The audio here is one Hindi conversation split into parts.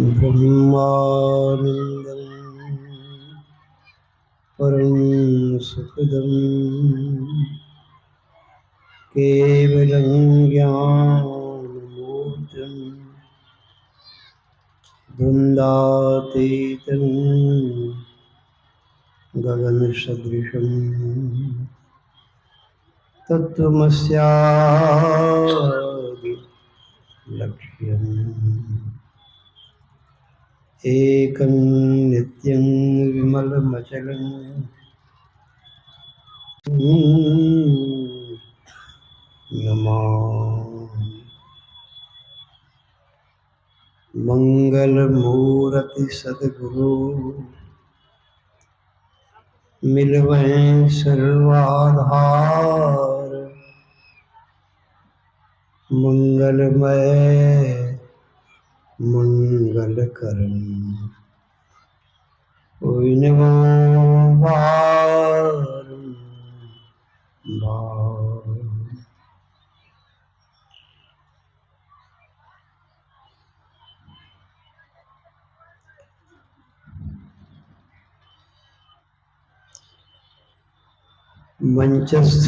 ब्रह्मानन्दं परं सुखदं केवलं ज्ञानमूर्तिं द्वन्द्वातीतं गगनसदृशं तत्त्वमस्यादि लक्ष्यम् एकं नित्यं विमलमचलं नमामि। मंगलमूर्ति सद्गुरु मिलवै सर्वाधार मंगलमय मंगलकरण बारंबार। मंचस्थ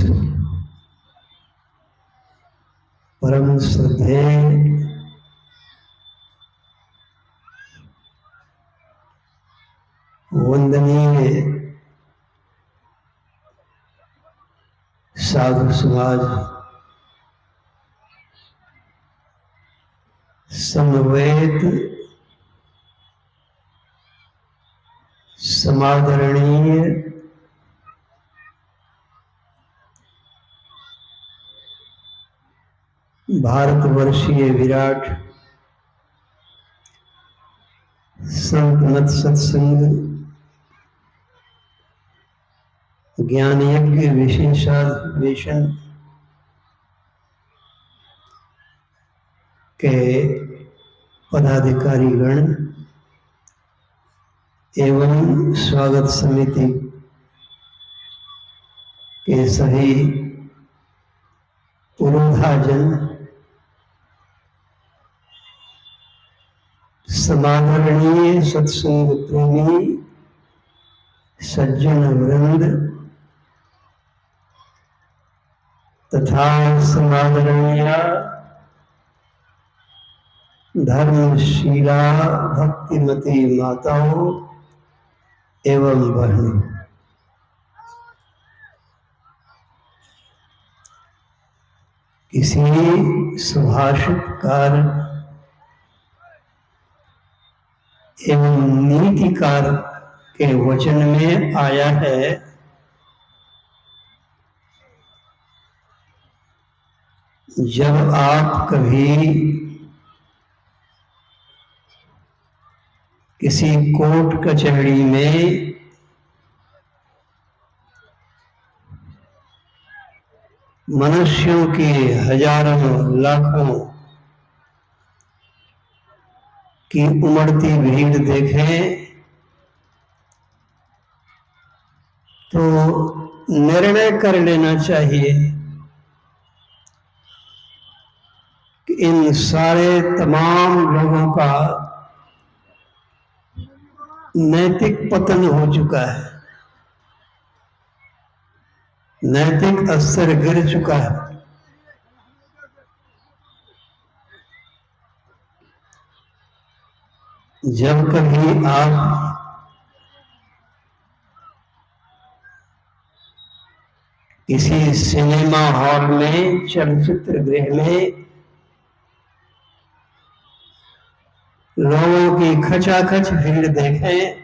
परम श्रद्धेय वंदनीय साधु समाज, समवेत समादरणीय भारतवर्षीय विराट संत मत सत्संग ज्ञान यज्ञ विशेषाधिवेशन के पदाधिकारीगण एवं स्वागत समिति के सभी पुरोधाजन, समादरणीय सत्संग प्रेमी सज्जन वृंद तथा समादरणीय धर्मशीला भक्तिमती माताओं एवं बहनों, किसी सुभाषितकार एवं नीतिकार के वचन में आया है, जब आप कभी किसी कोर्ट कचहरी में मनुष्यों की हजारों लाखों की उमड़ती भीड़ देखें तो निर्णय कर लेना चाहिए कि इन सारे तमाम लोगों का नैतिक पतन हो चुका है, नैतिक स्तर गिर चुका है। जब कभी आप किसी सिनेमा हॉल में, चलचित्र गृह में लोगों की खचाखच भीड़ देखें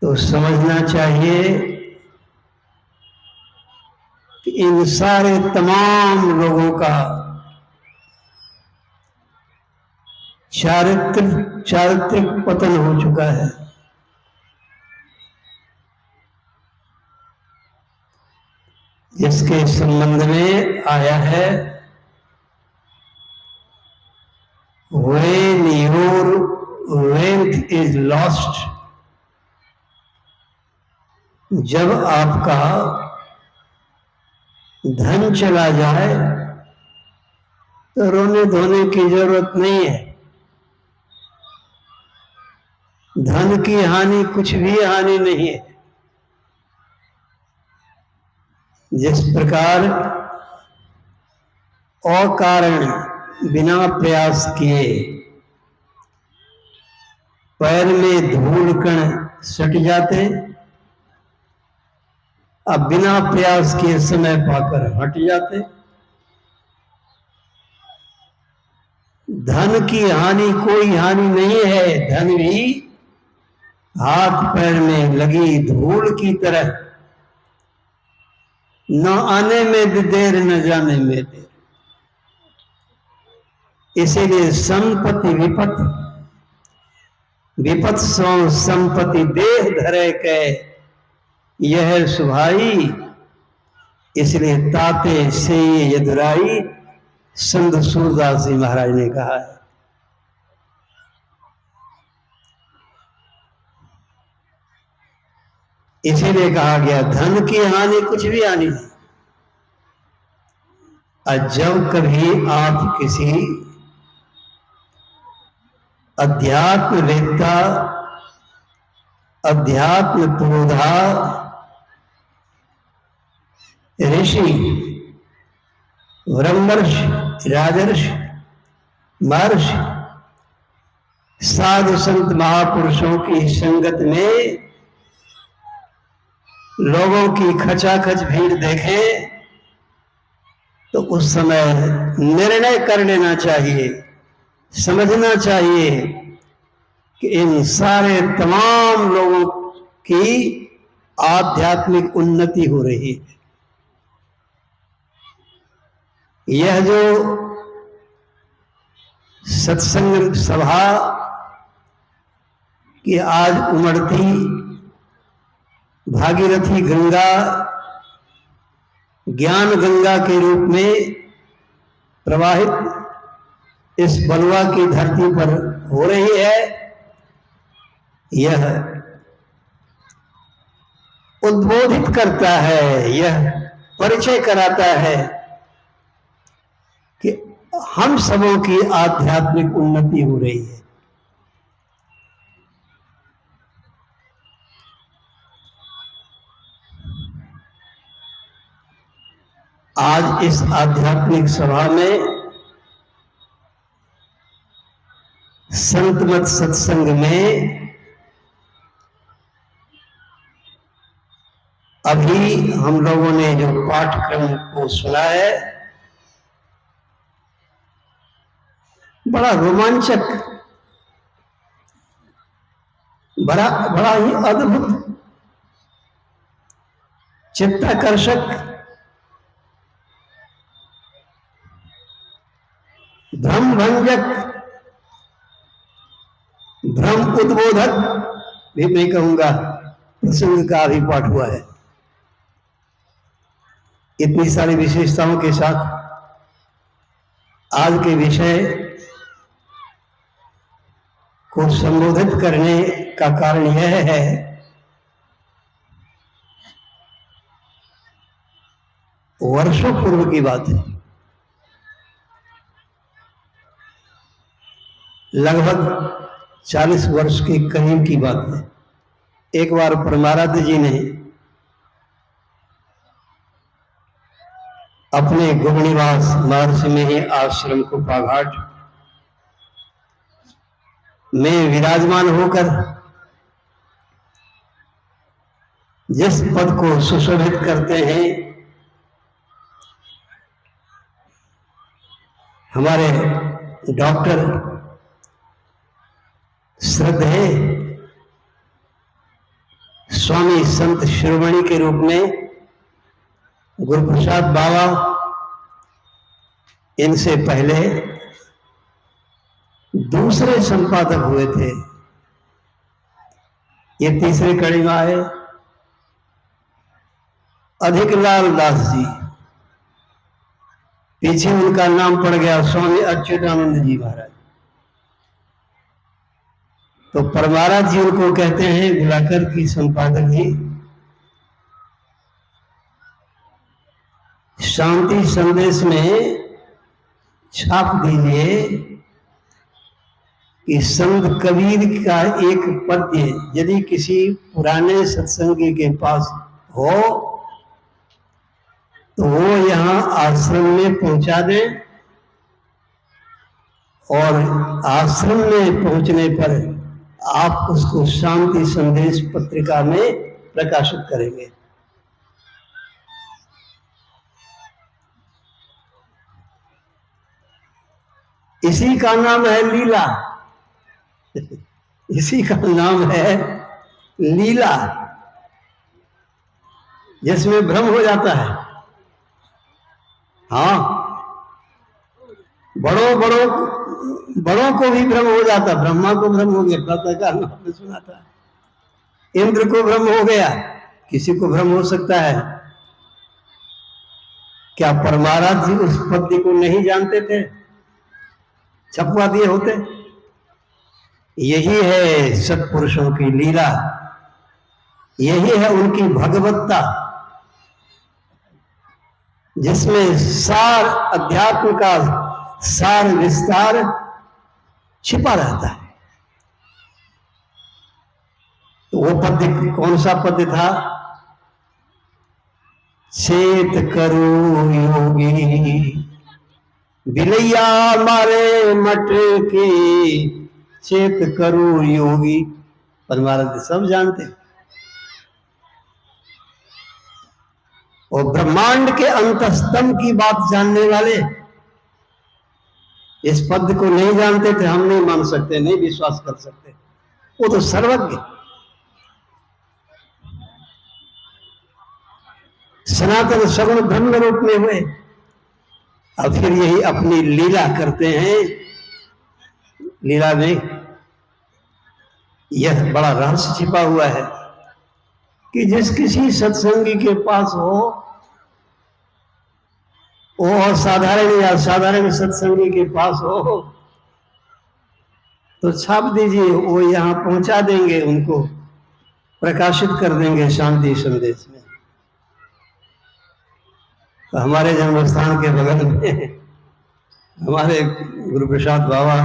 तो समझना चाहिए कि इन सारे तमाम लोगों का चारित्रिक पतन हो चुका है। जिसके संबंध में आया है, when your wealth is lost, जब आपका धन चला जाए तो रोने धोने की जरूरत नहीं है। धन की हानि कुछ भी हानि नहीं है। जिस प्रकार अकारण बिना प्रयास किए पैर में धूल कण सट जाते, अब बिना प्रयास किए समय पाकर हट जाते। धन की हानि कोई हानि नहीं है। धन भी हाथ पैर में लगी धूल की तरह, न आने में भी देर न जाने में देर। इसीलिए संपत्ति विपत, विपत सो संपत्ति देह धरे के यह सुभाई। इसलिए ताते से यदुराई, संत सूरदास जी महाराज ने कहा है। इसीलिए कहा गया धन की हानि कुछ भी हानि नहीं। और जब कभी आप किसी अध्यात्मवेत्ता, अध्यात्म पुरोधा, ऋषि, ब्रह्मर्षि, राजर्षि, महर्षि, साधु संत महापुरुषों की संगत में लोगों की खचाखच भीड़ देखें तो उस समय निर्णय कर लेना चाहिए, समझना चाहिए कि इन सारे तमाम लोगों की आध्यात्मिक उन्नति हो रही है। यह जो सत्संग सभा की आज उमड़ती भागीरथी गंगा, ज्ञान गंगा के रूप में प्रवाहित इस बलुआ की धरती पर हो रही है, यह उद्बोधित करता है, यह परिचय कराता है कि हम सबों की आध्यात्मिक उन्नति हो रही है। आज इस आध्यात्मिक सभा में संतमत सत्संग में अभी हम लोगों ने जो पाठक्रम को सुना है, बड़ा रोमांचक, बड़ा ही अद्भुत, चित्ताकर्षक, भ्रम भंजक, भ्रम उद्बोधक भी मैं कहूंगा प्रसंग का भी पाठ हुआ है। इतनी सारी विशेषताओं के साथ आज के विषय को संबोधित करने का कारण यह है वर्षों पूर्व की बात है। लगभग 40 वर्ष के करीब की बात है। एक बार परमाराध्य जी ने अपने गुरुनिवास महर्षि में ही आश्रम को पाघाट में विराजमान होकर जिस पद को सुशोभित करते हैं, हमारे डॉक्टर श्रद्धेय स्वामी संत शिरोमणि के रूप में गुरुप्रसाद बाबा, इनसे पहले दूसरे संपादक हुए थे। ये तीसरे कड़ी में आए अधिकलाल दास जी, पीछे उनका नाम पड़ गया स्वामी अच्युतानंद जी महाराज। तो परमाराज जी उनको कहते हैं बुलाकर की संपादक जी, शांति संदेश में छाप दीजिए कि संत कबीर का एक पद्य यदि किसी पुराने सत्संगी के पास हो तो वो यहाँ आश्रम में पहुंचा दे, और आश्रम में पहुंचने पर आप उसको शांति संदेश पत्रिका में प्रकाशित करेंगे। इसी का नाम है लीला। इसी का नाम है लीला, जिसमें भ्रम हो जाता है। हाँ, बड़ों को भी भ्रम हो जाता। ब्रह्मा को भ्रम हो गया, प्रातःकाल आपने सुना था। इंद्र को भ्रम हो गया, किसी को भ्रम हो सकता है। क्या परमाराज जी उस पद्य को नहीं जानते थे? छपवा दिए होते। यही है सत्पुरुषों की लीला, यही है उनकी भगवत्ता, जिसमें सार अध्यात्म का सार विस्तार छिपा रहता है। तो वो पद्य कौन सा पद्य था? चेत करो योगी बिलैया मारे मट के, चेत करो योगी। परमाराध्य सब जानते। और ब्रह्मांड के अंतस्तम की बात जानने वाले इस पद को नहीं जानते थे। हम नहीं मान सकते, नहीं विश्वास कर सकते। वो तो सर्वज्ञ सनातन सगुण ब्रह्म रूप में हुए, और फिर यही अपनी लीला करते हैं। लीला में यह बड़ा रहस्य छिपा हुआ है कि जिस किसी सत्संगी के पास हो, वो साधारण या साधारण सत्संगी के पास हो, तो छाप दीजिए, वो यहां पहुंचा देंगे, उनको प्रकाशित कर देंगे शांति संदेश में। तो हमारे जन्म स्थान के बगल में हमारे गुरु प्रसाद बाबा,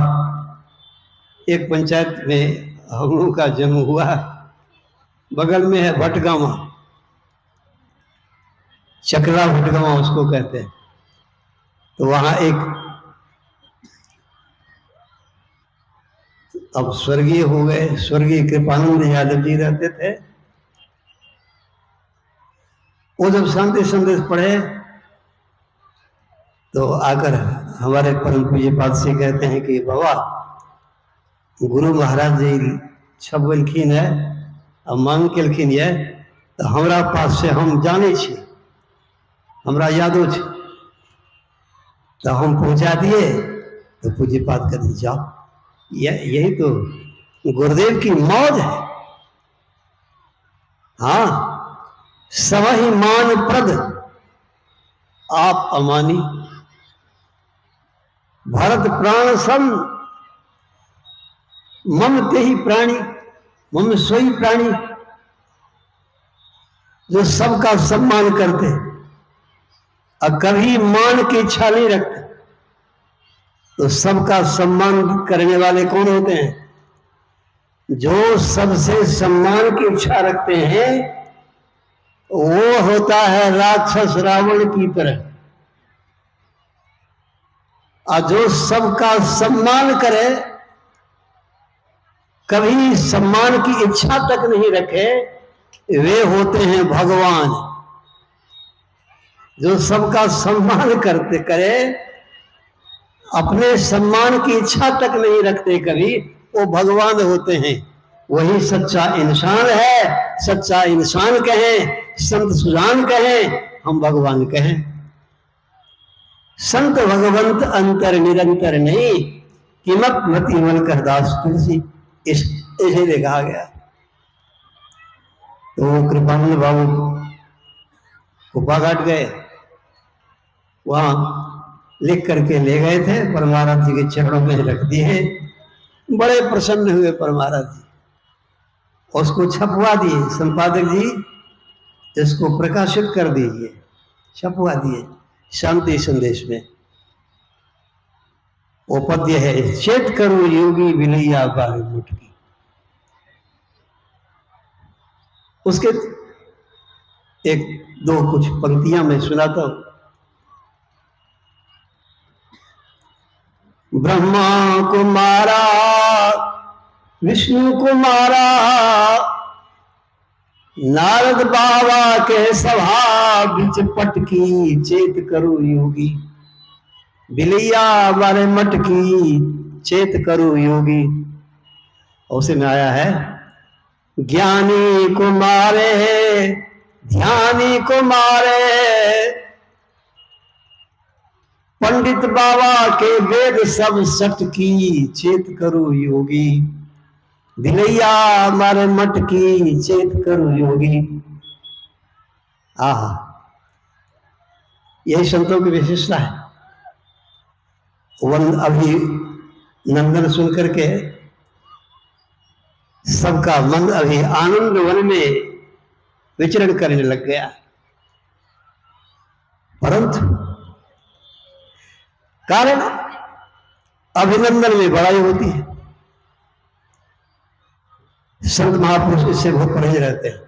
एक पंचायत में हम लोगों का जन्म हुआ, बगल में है भटगामा, चकला भटगामा उसको कहते हैं। तो वहां एक, अब स्वर्गीय हो गए, स्वर्गीय कृपानंद यादव जी रहते थे। वो जब शांति संदेश पढ़े तो आकर हमारे परम पूज्य पाद से कहते हैं कि बाबा, गुरु महाराज जी छपलखिन है, अब मांग केलखिन है, तो हमरा पास से हम जाने छी, हमरा यादो छ, तो हम पहुंचा दिए। तो पूज्य पाद कहते जाओ, यही तो गुरुदेव की मौज है। हाँ, सवहि मान प्रद आप अमानी, भरत प्राण सम मम ते ही प्राणी, मम सोई प्राणी। जो सबका सम्मान करते और कभी मान की इच्छा नहीं रखते, तो सबका सम्मान करने वाले कौन होते हैं? जो सबसे सम्मान की इच्छा रखते हैं, वो होता है राक्षस रावण की तरह। और जो सबका सम्मान करे, कभी सम्मान की इच्छा तक नहीं रखे, वे होते हैं भगवान। जो सबका सम्मान करते करे, अपने सम्मान की इच्छा तक नहीं रखते कभी, वो भगवान होते हैं। वही सच्चा इंसान है। सच्चा इंसान कहें, संत सुजान कहें, हम भगवान कहें। संत भगवंत अंतर निरंतर नहीं, किमत मति मन कर दास तुलसी, इसे कहा गया। तो कृपानंद बाबू कुपाघाट गए, वहां लिख करके ले गए थे, परमाराज जी के चरणों में रख दिए। बड़े प्रसन्न हुए परमाराज जी, उसको छपवा दिए। संपादक जी, इसको प्रकाशित कर दीजिए। छपवा दिए शांति संदेश में। वो पद्य है, चेत करो योगी बिलैया बारे मुटकी। उसके एक दो कुछ पंक्तियां मैं सुनाता हूं। ब्रह्मा को मारा, विष्णु को मारा, नारद बाबा के सभा बिच पटकी, चेत करो योगी बिलैया बारे मटकी, चेत करो योगी। उसी में आया है, ज्ञानी को मारे ध्यानी को मारे, पंडित बाबा के वेद सब सटकी, चेत करो योगी बिलैया मारे मटकी, चेत करो योगी। आहा, यही संतों की विशेषता है। वन अभी नंदन सुन करके सबका मन अभी आनंद वन में विचरण करने लग गया, परंतु कारण अभिनंदन में बड़ाई होती है। संत महापुरुष इससे बहुत परहेज रहते हैं।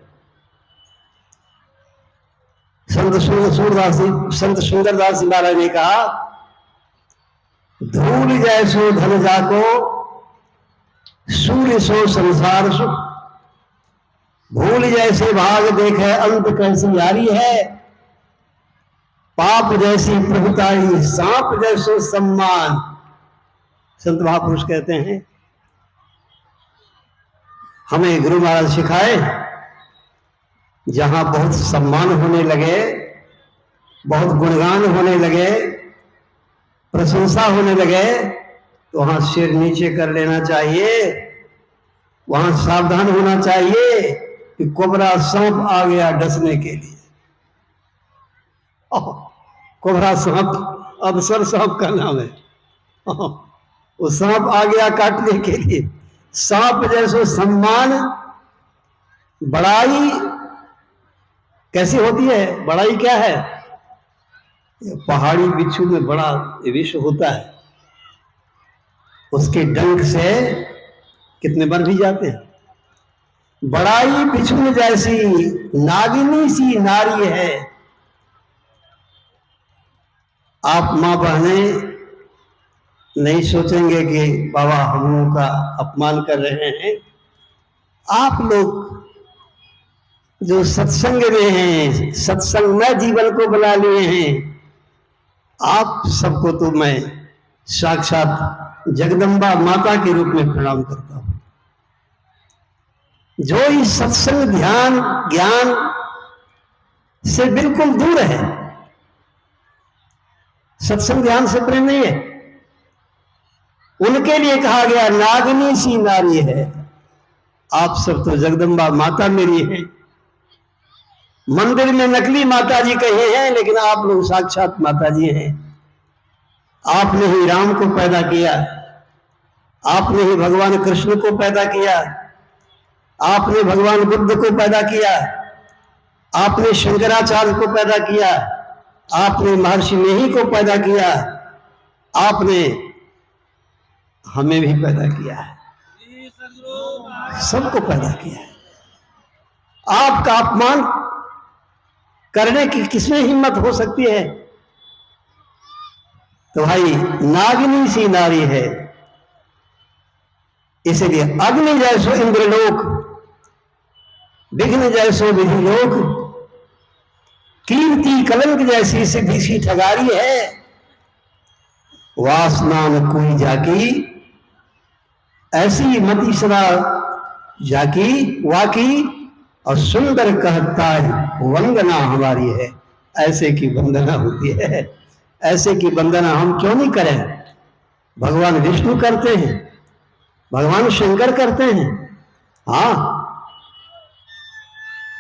संत सुंदरदास जी महाराज ने कहा, धूल जैसो धन जाको, सूर्य सो संसार सुख, भूल जैसे भाग देखे अंत कैसी यारी है, पाप जैसी प्रभुताई सांप जैसो सम्मान। संत महापुरुष कहते हैं, हमें गुरु महाराज सिखाए, जहां बहुत सम्मान होने लगे, बहुत गुणगान होने लगे, प्रशंसा होने लगे, तो वहां सिर नीचे कर लेना चाहिए, वहां सावधान होना चाहिए कि कोबरा सांप आ गया डसने के लिए। कोबरा सांप अवसर सांप का नाम है, वो सांप आ गया काटने के लिए। सांप जैसो सम्मान, बड़ाई कैसी होती है? बड़ाई क्या है? पहाड़ी बिच्छू में बड़ा विष होता है, उसके डंक से कितने बन भी जाते हैं। बड़ाई बिच्छू जैसी नागिनी सी नारी है। आप मां बहने नहीं सोचेंगे कि बाबा हम लोगों का अपमान कर रहे हैं। आप लोग जो सत्संग में हैं, सत्संग में जीवन को बना लिए हैं, आप सबको तो मैं साक्षात जगदम्बा माता के रूप में प्रणाम करता हूं। जो इस सत्संग ध्यान ज्ञान से बिल्कुल दूर है, सत्संग ध्यान से प्रेम नहीं है, उनके लिए कहा गया नागिनी सी नारी है। आप सब तो जगदम्बा माता मेरी है। मंदिर में नकली माता जी कहे हैं, लेकिन आप लोग साक्षात माता जी हैं। आपने ही राम को पैदा किया, आपने ही भगवान कृष्ण को पैदा किया, आपने भगवान बुद्ध को पैदा किया, आपने शंकराचार्य को पैदा किया, आपने महर्षि नेही को पैदा किया, आपने हमें भी पैदा किया है, सबको पैदा किया है। आपका अपमान करने की किसमें हिम्मत हो सकती है? तो भाई नागिनी सी नारी है। इसलिए अग्नि जैसो इंद्रलोक, विघ्न जैसो विधि लोक, कीर्ति कलंक जैसी सिद्धि सी ठगारी है। वासना न कोई जाकी, ऐसी मति सदा जाकी वाकी, और सुंदर कहता वंदना हमारी है। ऐसे की वंदना होती है, ऐसे की वंदना हम क्यों नहीं करें? भगवान विष्णु करते हैं, भगवान शंकर करते हैं। हाँ,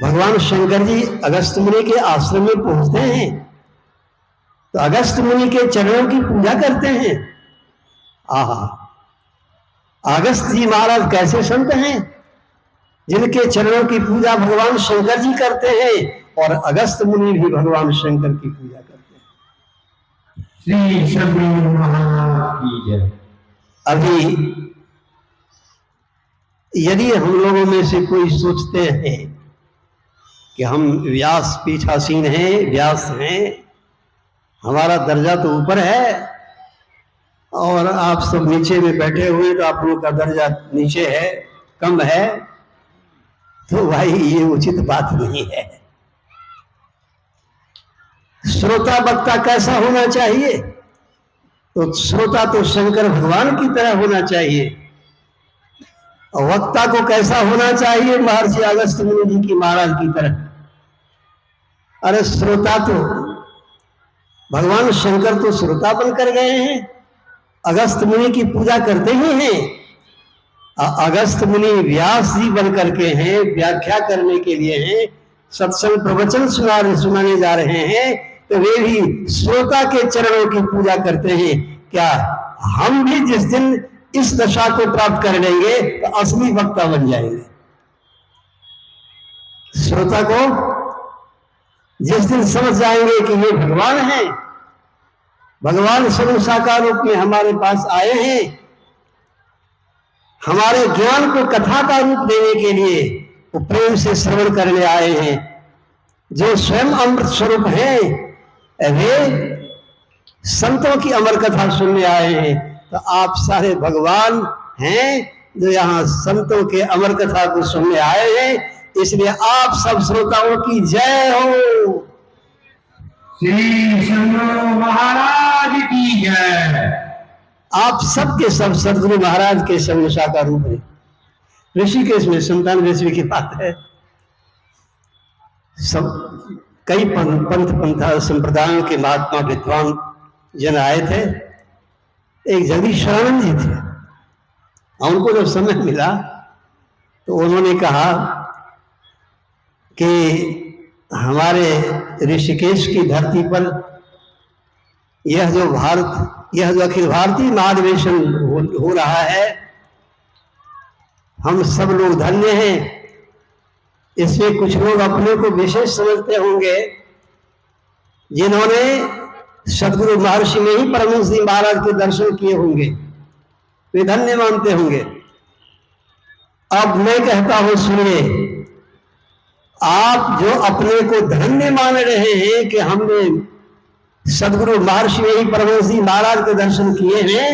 भगवान शंकर जी अगस्त मुनि के आश्रम में पहुंचते हैं तो अगस्त मुनि के चरणों की पूजा करते हैं। आहा, अगस्त जी महाराज कैसे संत हैं, जिनके चरणों की पूजा भगवान शंकर जी करते हैं, और अगस्त मुनि भी भगवान शंकर की पूजा करते हैं। श्री सद्गुरु महाराज की जय। अभी यदि हम लोगों में से कोई सोचते हैं कि हम व्यास पीठासीन हैं, व्यास हैं, हमारा दर्जा तो ऊपर है और आप सब नीचे में बैठे हुए तो आप लोगों का दर्जा नीचे है, कम है, तो भाई ये उचित बात नहीं है। श्रोता वक्ता कैसा होना चाहिए? तो श्रोता तो शंकर भगवान की तरह होना चाहिए। और वक्ता को कैसा होना चाहिए? महर्षि अगस्त्य मुनि जी की महाराज की तरह। अरे श्रोता तो भगवान शंकर तो श्रोता बनकर गए हैं, अगस्त्य मुनि की पूजा करते ही हैं। अगस्त्य मुनि व्यास जी बन करके हैं, व्याख्या करने के लिए हैं, सत्संग प्रवचन सुनाने जा रहे हैं, तो वे भी श्रोता के चरणों की पूजा करते हैं। क्या हम भी जिस दिन इस दशा को प्राप्त कर लेंगे तो असली वक्ता बन जाएंगे? श्रोता को जिस दिन समझ जाएंगे कि ये भगवान है, भगवान स्वयं साकार रूप में हमारे पास आए हैं, हमारे ज्ञान को कथा का रूप देने के लिए वो प्रेम से श्रवण करने आए हैं, जो स्वयं अमृत स्वरूप है, वे संतों की अमर कथा सुनने आए हैं। तो आप सारे भगवान हैं जो यहाँ संतों के अमर कथा को सुनने आए हैं। इसलिए आप सब श्रोताओं की जय हो। श्री सद्गुरु महाराज की जय। आप सबके सब सद्गुरु महाराज के संगशा का रूप है। ऋषिकेश में 97वीं की बात है, सब कई पंथ पंथा संप्रदायों के महात्मा विद्वान जन आए थे। एक जगदीशानंद जी थे, उनको जब समय मिला तो उन्होंने कहा कि हमारे ऋषिकेश की धरती पर यह जो अखिल भारतीय महाधिवेशन हो रहा है, हम सब लोग धन्य हैं। इसमें कुछ लोग अपने को विशेष समझते होंगे, जिन्होंने सद्गुरु महर्षि में ही परमहंस जी महाराज के दर्शन किए होंगे, वे धन्य मानते होंगे। अब मैं कहता हूं, सुनिए, आप जो अपने को धन्य मान रहे हैं कि हमने सद्गुरु महर्षि में ही परमहंस जी महाराज के दर्शन किए हैं,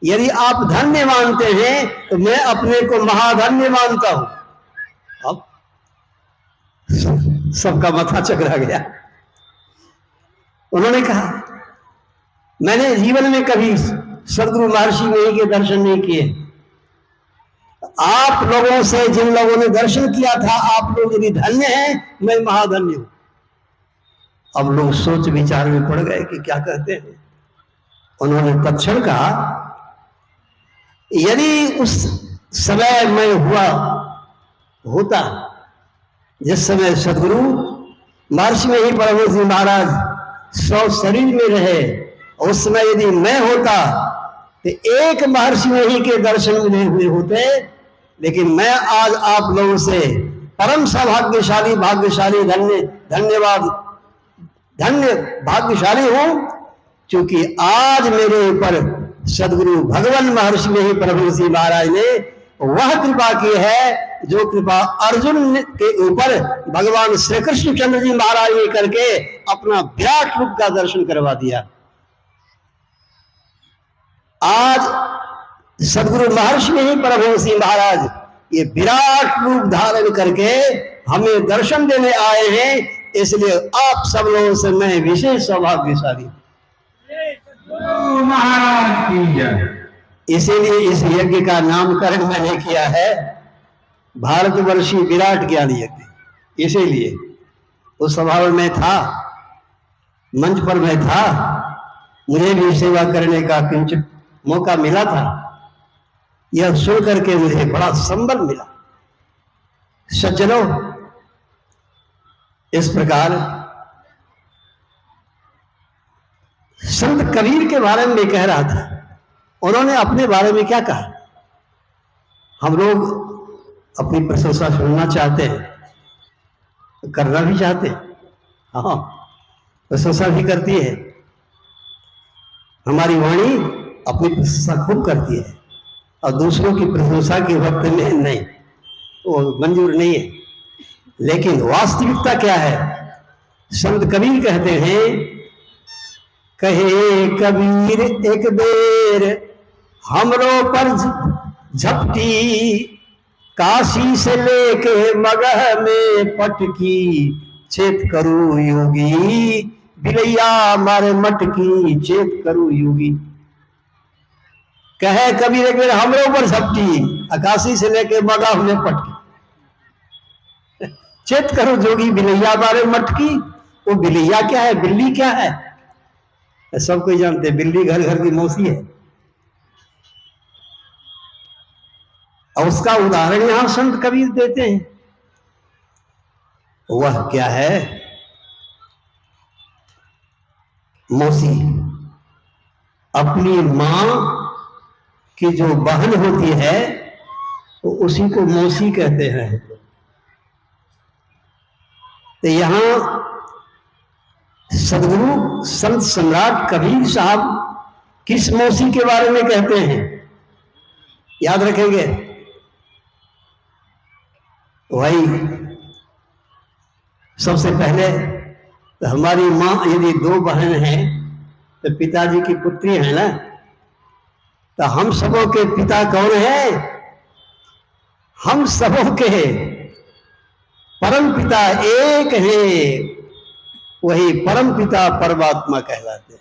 यदि आप धन्य मानते हैं तो मैं अपने को महाधन्य मानता हूं। अब सबका माथा चकरा गया। उन्होंने कहा, मैंने जीवन में कभी सद्गुरु महर्षि में ही के दर्शन नहीं किए। आप लोगों से जिन लोगों ने दर्शन किया था, आप लोग यदि धन्य हैं, मैं महाधन्य हूं। अब लोग सोच विचार में पड़ गए कि क्या कहते हैं। उन्होंने तत्क्षण कहा, यदि उस समय मैं होता जिस समय सद्गुरु महर्षि में ही परमहंस जी महाराज सौ शरीर में रहे, उस समय यदि मैं होता तो एक महर्षि में ही के दर्शन मिले हुए होते। लेकिन मैं आज आप लोगों से परम सौभाग्यशाली, भाग्यशाली, धन्य भाग्यशाली हूं, क्योंकि आज मेरे ऊपर सद्गुरु भगवान महर्षि में ही परमहंस जी महाराज ने वह कृपा की है जो कृपा अर्जुन के ऊपर भगवान श्री कृष्ण चंद्र जी महाराज ने करके अपना विराट रूप का दर्शन करवा दिया। आज सद्गुरु महर्षि में ही परमहंस जी महाराज ये विराट रूप धारण करके हमें दर्शन देने आए हैं। इसलिए आप सब लोगों से मैं विशेष सौभाग्यशाली। महाराज की जय। इसीलिए इस यज्ञ का नामकरण मैंने किया है भारतवर्षीय विराट ज्ञान यज्ञ। इसीलिए उस स्वभाव में था, मंच पर मैं था, मुझे भी सेवा करने का किंचित मौका मिला था। यह सुन करके मुझे बड़ा संबल मिला। सज्जनों, इस प्रकार संत कबीर के बारे में कह रहा था। उन्होंने अपने बारे में क्या कहा? हम लोग अपनी प्रशंसा सुनना चाहते हैं, करना भी चाहते हैं, हाँ, प्रशंसा भी करती है। हमारी वाणी अपनी प्रशंसा खूब करती है और दूसरों की प्रशंसा के वक्त में नहीं, वो मंजूर नहीं है। लेकिन वास्तविकता क्या है? संत कबीर कहते हैं, कहे कबीर एक बेर हमरो पर झपटी, काशी से लेके मगह में पटकी, चेत करू योगी बिलैया मारे मटकी, चेत करू योगी। कहे कबीर एक बेर हमरो पर झपटी, काशी से लेके मगह में पटकी, चेत करो जोगी बिलैया मारे मटकी। वो बिलैया क्या है, बिल्ली क्या है? सब कोई जानते हैं, बिल्ली घर घर की मौसी है। और उसका उदाहरण यहां संत कबीर देते हैं। वह क्या है? मौसी। अपनी मां की जो बहन होती है तो उसी को मौसी कहते हैं। तो यहां सदगुरु संत सम्राट कबीर साहब किस मौसी के बारे में कहते हैं, याद रखेंगे? वही सबसे पहले तो हमारी मां, यदि दो बहन हैं तो पिताजी की पुत्री है ना, तो हम सबों के पिता कौन है? हम सबों के परम पिता एक है, वही परम पिता परमात्मा कहलाते हैं।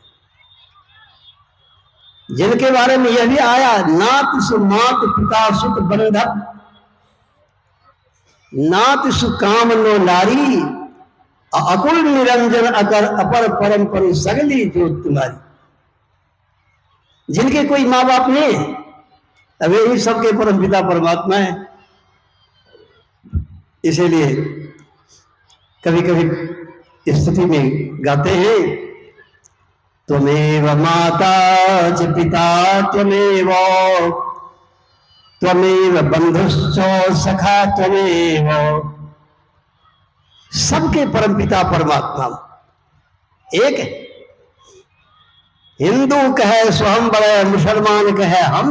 जिनके बारे में यह भी आया, नात सु मात पिता सुत बंधप, नात सु काम नो नारी, अकुल निरंजन अकर अपर परम पर सगली जो तुम्हारी। जिनके कोई माँ बाप नहीं है, अब यही सबके परम पिता परमात्मा है। इसीलिए कभी कभी स्तुति में गाते हैं, त्वमेव माता च पिता त्वमेव, त्वमेव बंधुश्च सखा त्वमेव। सबके परमपिता परमात्मा एक है। हिंदू कहे स्वयं बड़े, मुसलमान कहे हम,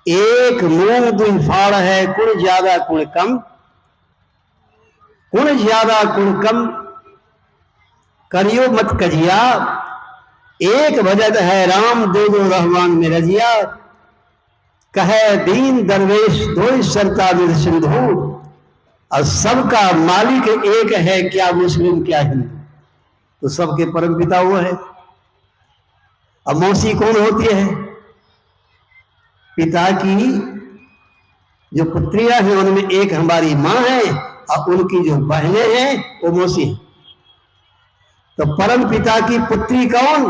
एक मूंग दुई फाड़ है, कुण ज्यादा कुण कम, कुण ज्यादा कुण कम, करियो मत कजिया, एक भजत है राम दो दो रहमान में रजिया। कहे दीन दरवेश दो सरता में सिंधु, और सबका मालिक एक है, क्या मुस्लिम क्या हिंदू। तो सबके परमपिता वो है। अब मौसी कौन होती है? पिता की जो पुत्रियां हैं उनमें एक हमारी मां है और उनकी जो बहनें हैं वो मौसी है। तो परम पिता की पुत्री कौन?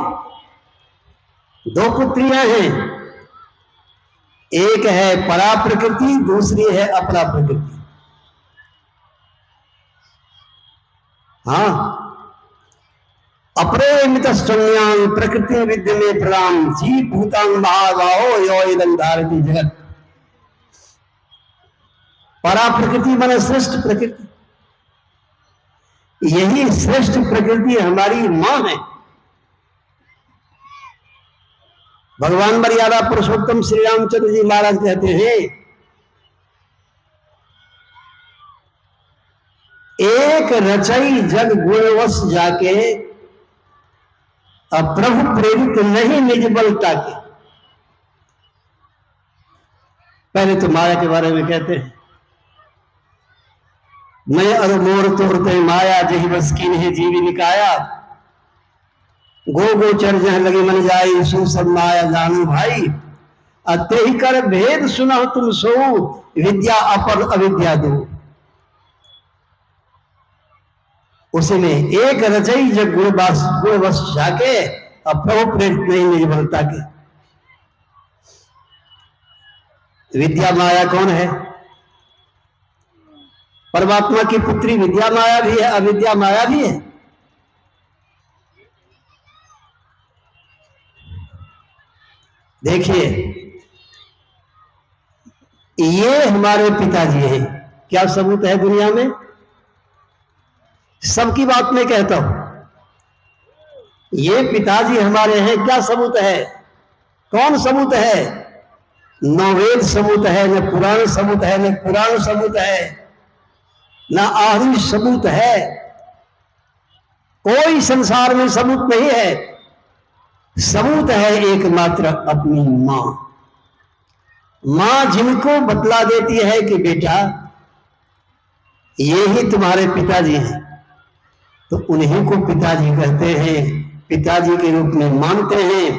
दो पुत्रियां हैं, एक है परा प्रकृति, दूसरी है अपरा प्रकृति। हाँ, अपरेमितस्तन्यां प्रकृति विद्य में प्रणाम, जी भूतांग महाभावो यो इदं धारति जगत। परा प्रकृति माने श्रेष्ठ प्रकृति, यही श्रेष्ठ प्रकृति हमारी मां है। भगवान मर्यादा पुरुषोत्तम श्री रामचंद्र जी महाराज कहते हैं, एक रचई जग गुणवश जाके, अब प्रभु प्रेरित नहीं निज बल ताके। पहले तो माया के बारे में कहते हैं, मैं अर मोर तोड़ते माया, जही बस की नहीं जीवी निकाया, गो गोचर जह लगे मन जाई, सु सब माया जानू भाई, अते ही कर भेद सुना तुम सो, विद्या अपर अविद्या दो। उसमें एक रचई जब गुणवश जाके, अब प्रभु प्रेरित नहीं निज बलता के। विद्या माया कौन है? परमात्मा की पुत्री विद्या माया भी है, अविद्या माया भी है। देखिए, ये हमारे पिताजी हैं। क्या सबूत है दुनिया में? सबकी बात मैं कहता हूं, ये पिताजी हमारे हैं, क्या सबूत है? कौन सबूत है? न वेद सबूत है, न पुराण सबूत है, न कुरान सबूत है, न आहुति सबूत है। कोई संसार में सबूत नहीं है। सबूत है एकमात्र अपनी मां। मां जिनको बतला देती है कि बेटा ये ही तुम्हारे पिताजी हैं, तो उन्हीं को पिताजी कहते हैं, पिताजी के रूप में मानते हैं,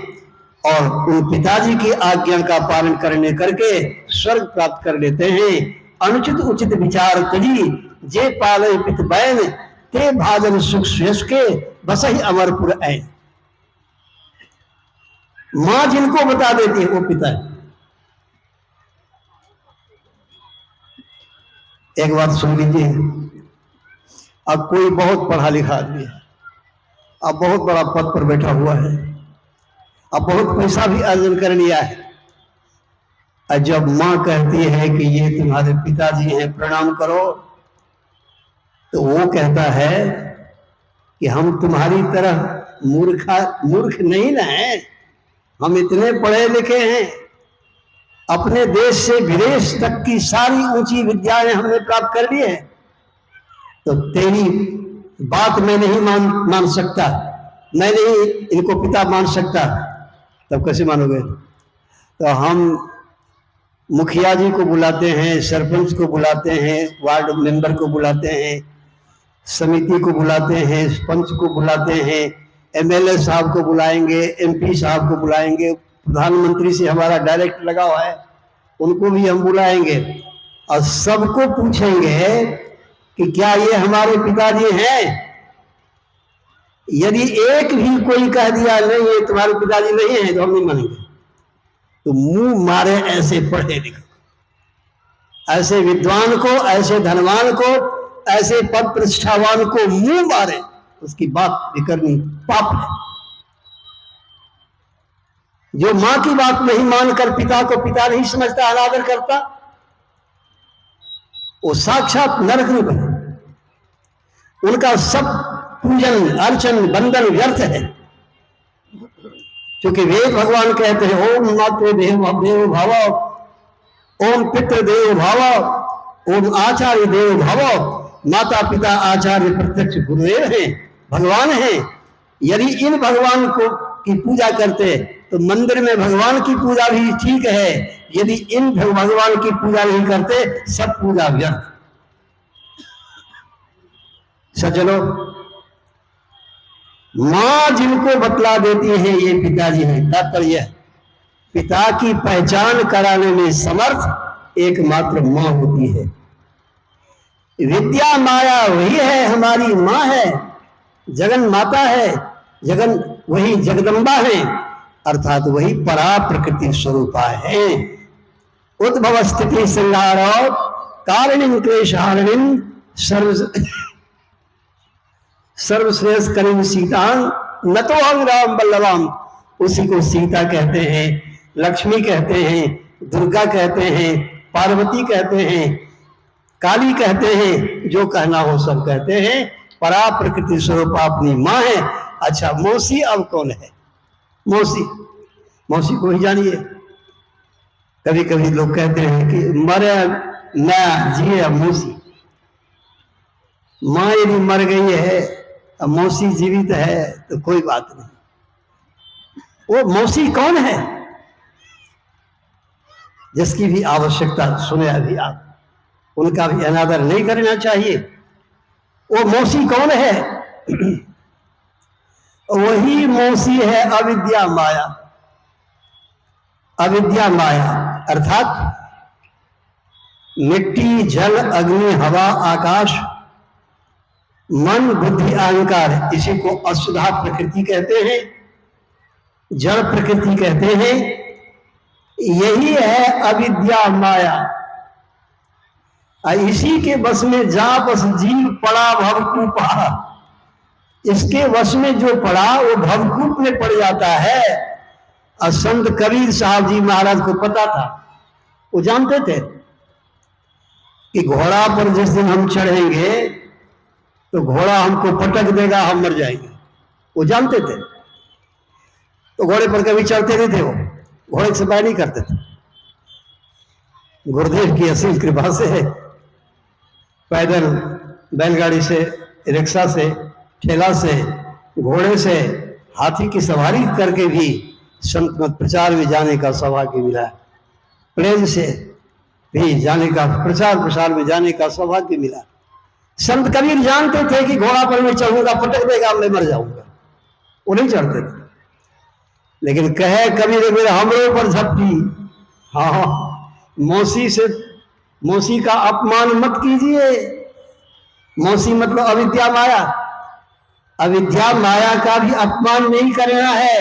और उन पिताजी की आज्ञा का पालन करने करके स्वर्ग प्राप्त कर लेते हैं। अनुचित उचित विचार तजी जे पाले पित बैन ते भाजन सुख सुयस के बस ही अमरपुर ऐन। मां जिनको बता देती है वो पिता है। एक बात सुन लीजिए, अब कोई बहुत पढ़ा लिखा आदमी है, अब बहुत बड़ा पद पर बैठा हुआ है, अब बहुत पैसा भी अर्जन कर लिया है, और जब मां कहती है कि ये तुम्हारे पिताजी हैं, प्रणाम करो, तो वो कहता है कि हम तुम्हारी तरह मूर्ख नहीं ना हैं, हम इतने पढ़े लिखे हैं, अपने देश से विदेश तक की सारी ऊंची विद्याएं हमने प्राप्त कर ली है, तो तेरी बात मैं नहीं मान सकता, मैं नहीं इनको पिता मान सकता। तब कैसे मानोगे? तो हम मुखिया जी को बुलाते हैं, सरपंच को बुलाते हैं, वार्ड मेंबर को बुलाते हैं, समिति को बुलाते हैं, पंच को बुलाते हैं, एमएलए साहब को बुलाएंगे, एमपी साहब को बुलाएंगे, प्रधानमंत्री से हमारा डायरेक्ट लगा हुआ है, उनको भी हम बुलाएंगे, और सबको पूछेंगे कि क्या ये हमारे पिताजी हैं। यदि एक भी कोई कह दिया नहीं ये तुम्हारे पिताजी नहीं है, तो हम नहीं मानेंगे। तो मुंह मारे ऐसे पढ़े लिखे, ऐसे विद्वान को, ऐसे धनवान को, ऐसे पद प्रतिष्ठावान को मुंह मारे, उसकी बात भी करनी पाप है। जो मां की बात नहीं मानकर पिता को पिता नहीं समझता, अनादर करता, वो साक्षात नरक रूप है। उनका सब पूजन अर्चन बंदन व्यर्थ है, क्योंकि वेद भगवान कहते हैं ओम मातृ देव भाव, ओम पितृ देव भाव, ओम आचार्य देव भाव। माता पिता आचार्य प्रत्यक्ष गुरुदेव हैं, भगवान हैं। यदि इन भगवान को की पूजा करते तो मंदिर में भगवान की पूजा भी ठीक है, यदि इन भगवान की पूजा नहीं करते सब पूजा व्यर्थ। सज्जनों, मां जिनको बतला देती है ये पिताजी हैं, तात्पर्य पिता की पहचान कराने में समर्थ एकमात्र मां होती है। विद्या माया वही है, हमारी मां है, जगन माता है, जगन वही जगदम्बा है, अर्थात वही परा प्रकृति स्वरूपा है। उद्भव स्थिति संहार कारणिन क्लेशारणिन सर्वश्रेष्ठ करीम सीता न तो हम राम बल्लभाम। उसी को सीता कहते हैं, लक्ष्मी कहते हैं, दुर्गा कहते हैं, पार्वती कहते हैं, काली कहते हैं, जो कहना हो सब कहते हैं। परा प्रकृति स्वरूप अपनी मां है। अच्छा, मौसी अब कौन है? मौसी, मौसी को ही जानिए। कभी कभी लोग कहते हैं कि मरे ना जिए मौसी। मां यदि मर गई है, अब मौसी जीवित है तो कोई बात नहीं। वो मौसी कौन है जिसकी भी आवश्यकता सुने अभी आप, उनका भी अनादर नहीं करना चाहिए। वो मौसी कौन है? वही मौसी है अविद्या माया। अविद्या माया अर्थात मिट्टी, जल, अग्नि, हवा, आकाश, मन, बुद्धि, अहंकार, इसी को असुधा प्रकृति कहते हैं, जड़ प्रकृति कहते हैं। यही है अविद्या माया। इसी के बस में जा बस जीव पड़ा भवकूपा। इसके वश में जो पड़ा वो भवकूप में पड़ जाता है। और संत कबीर साहब जी महाराज को पता था, वो जानते थे कि घोड़ा पर जिस दिन हम चढ़ेंगे तो घोड़ा हमको पटक देगा, हम मर जाएंगे। वो जानते थे। तो घोड़े पर कभी चढ़ते नहीं थे, वो घोड़े से सवारी नहीं करते थे। गुरुदेव की असीम कृपा से पैदल, बैलगाड़ी से, रिक्शा से, ठेला से, घोड़े से, हाथी की सवारी करके भी संत मत प्रचार में जाने का सौभाग्य मिला। प्लेन से भी जाने का, प्रचार प्रसार में जाने का सौभाग्य मिला। संत कबीर जानते थे कि घोड़ा पर मैं चढ़ूंगा, पटक देगा, मैं मर जाऊंगा, वो नहीं चढ़ते थे। लेकिन कहे कबीर मेरे हमरों पर झपटी, हाँ, मौसी का अपमान मत कीजिए। मौसी मतलब अविद्या माया, अविद्या माया का भी अपमान नहीं करना है,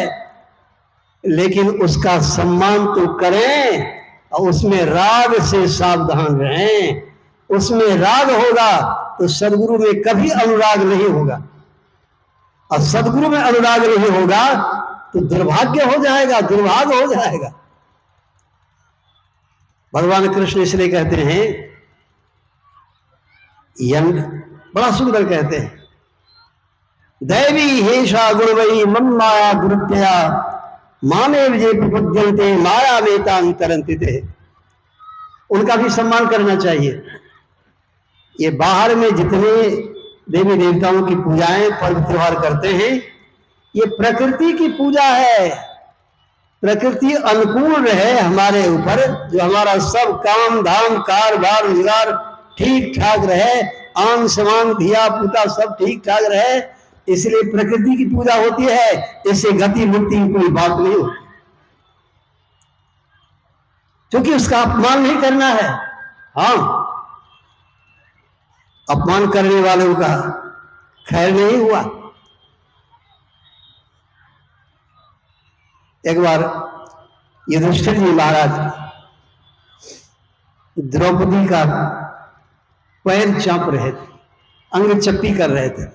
लेकिन उसका सम्मान तो करें और उसमें राग से सावधान रहें। उसमें राग होगा तो सदगुरु में कभी अनुराग नहीं होगा, और सदगुरु में अनुराग नहीं होगा तो दुर्भाग्य हो जाएगा, दुर्भाग्य हो जाएगा। भगवान कृष्ण इसलिए कहते हैं, बड़ा सुंदर कहते हैं, दैवी हेषा गुणवई मम माया गुरुत्या माने विजय प्रपद्यन्ते माया वेतांतरन्ते। उनका भी सम्मान करना चाहिए। ये बाहर में जितने देवी देवताओं की पूजाएं, पर्व त्योहार करते हैं, ये प्रकृति की पूजा है। प्रकृति अनुकूल रहे हमारे ऊपर, जो हमारा सब काम धाम कारोबार रोजगार ठीक ठाक रहे, आन समान धिया पुता सब ठीक ठाक रहे, इसलिए प्रकृति की पूजा होती है। इससे गति मुक्ति की कोई बात नहीं होती, क्योंकि उसका अपमान नहीं करना है। हाँ, अपमान करने वालों का खैर नहीं हुआ। एक बार युधिष्ठिर जी महाराज द्रौपदी का पैर चाप रहे थे, अंग चप्पी कर रहे थे,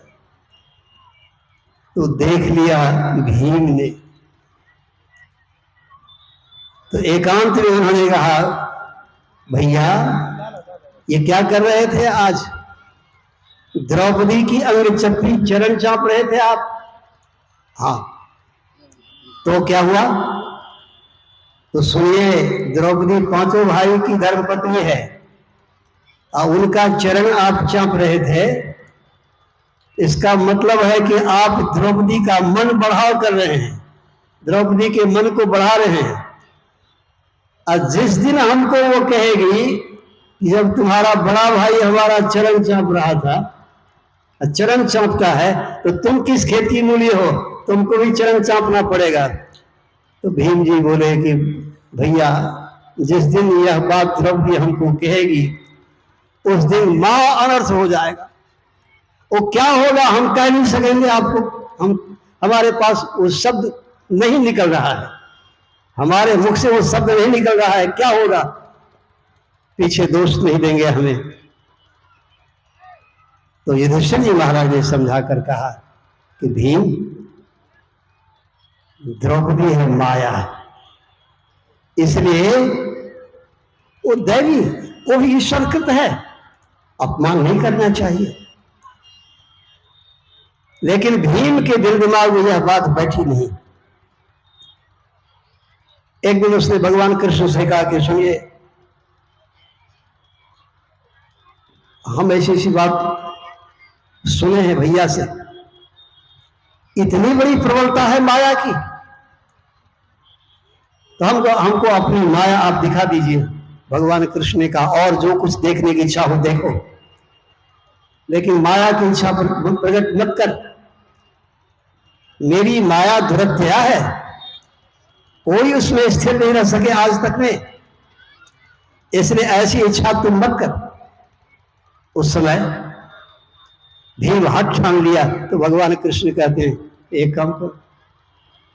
तो देख लिया भीम ने, तो एकांत में उन्होंने कहा, भैया ये क्या कर रहे थे आज? द्रौपदी की अंग चप्पी, चरण चाप रहे थे आप? हाँ, तो क्या हुआ? तो सुनिए, द्रौपदी पांचों भाई की धर्मपत्नी है और उनका चरण आप चाप रहे थे, इसका मतलब है कि आप द्रौपदी का मन बढ़ाव कर रहे हैं, द्रौपदी के मन को बढ़ा रहे हैं। और जिस दिन हमको वो कहेगी कि जब तुम्हारा बड़ा भाई हमारा चरण चाप रहा था, चरण चापता है, तो तुम किस खेत की मूली हो, तुमको भी चरण चापना पड़ेगा। तो भीम जी बोले कि भैया, जिस दिन यह बात द्रौपदी हमको कहेगी, उस दिन महा अनर्थ हो जाएगा। वो क्या होगा हम कह नहीं सकेंगे आपको, हमारे पास वो शब्द नहीं निकल रहा है, हमारे मुख से वो शब्द नहीं निकल रहा है। क्या होगा? पीछे दोष नहीं देंगे हमें। तो युधिष्ठिर जी महाराज ने समझा कर कहा कि भीम, द्रौपदी है माया, इसलिए वो दैवी, वो भी ईश्वरकृत है, अपमान नहीं करना चाहिए। लेकिन भीम के दिल दिमाग में यह बात बैठी नहीं। एक दिन उसने भगवान कृष्ण से कहा कि सुनिए, हम ऐसी ऐसी बात सुने हैं भैया से, इतनी बड़ी प्रबलता है माया की, तो हमको अपनी माया आप दिखा दीजिए। भगवान कृष्ण ने कहा, और जो कुछ देखने की इच्छा हो देखो, लेकिन माया की इच्छा पर प्रकट मत कर। मेरी माया दुरत्या है, कोई उसमें स्थिर नहीं रह सके आज तक में, इसलिए ऐसी इच्छा तुम मत कर। उस समय भीम हाथ ठान लिया, तो भगवान कृष्ण कहते हैं, एक काम करो,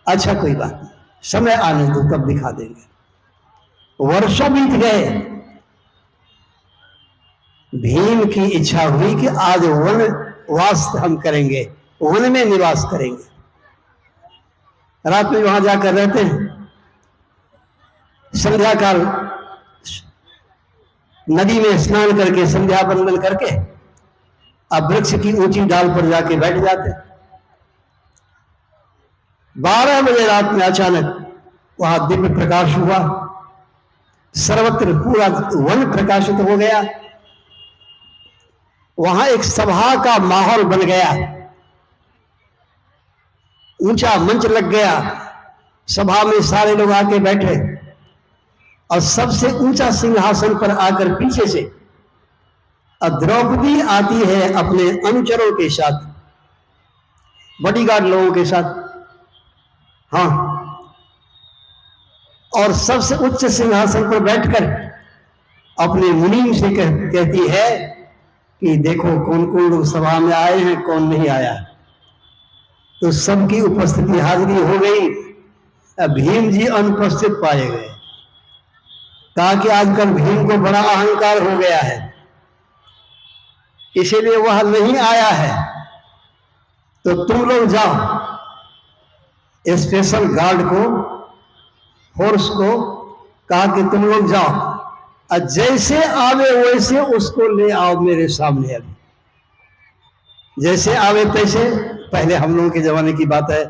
अच्छा कोई बात नहीं, समय आने दो, तब दिखा देंगे। वर्षों बीत गए, भीम की इच्छा हुई कि आज वनवास हम करेंगे, वन में निवास करेंगे। रात में वहां जाकर रहते हैं। संध्या काल नदी में स्नान करके, संध्या बंदन करके, अब वृक्ष की ऊंची डाल पर जाके बैठ जाते। 12 बजे रात में अचानक वहां दिव्य प्रकाश हुआ, सर्वत्र पूरा वन प्रकाशित हो गया, वहां एक सभा का माहौल बन गया, ऊंचा मंच लग गया, सभा में सारे लोग आके बैठे और सबसे ऊंचा सिंहासन पर आकर पीछे से द्रौपदी आती है अपने अनुचरों के साथ, बॉडीगार्ड लोगों के साथ। हाँ, और सबसे उच्च सिंहासन पर बैठकर अपने मुनीम से कहती है कि देखो कौन कौन लोग सभा में आए हैं, कौन नहीं आया। तो सबकी उपस्थिति हाजिरी हो गई, भीम जी अनुपस्थित पाए गए। कहा कि आजकल भीम को बड़ा अहंकार हो गया है, इसीलिए वह नहीं आया है, तो तुम लोग जाओ स्पेशल गार्ड को, फोर्स को कहा कि तुम लोग जाओ और जैसे आवे वैसे उसको ले आओ मेरे सामने। अभी जैसे आवे तैसे, पहले हम लोगों के जमाने की बात है,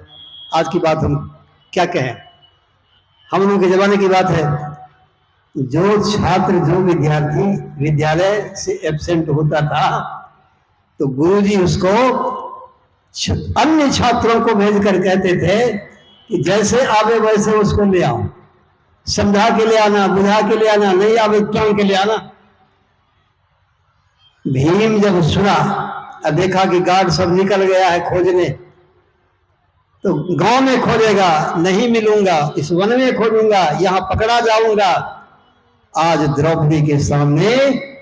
आज की बात हम क्या कहें, हम लोगों के जमाने की बात है। जो छात्र, जो विद्यार्थी विद्यालय से एब्सेंट होता था तो गुरुजी उसको अन्य छात्रों को भेजकर कहते थे कि जैसे आवे वैसे उसको ले आओ, समझा के ले आना, बुझा के ले आना, नहीं आवे टांग के ले आना। भीम जब सुना और देखा कि गार्ड सब निकल गया है खोजने, तो गांव में खोजेगा, नहीं मिलूंगा, इस वन में खोजूंगा, यहां पकड़ा जाऊंगा, आज द्रौपदी के सामने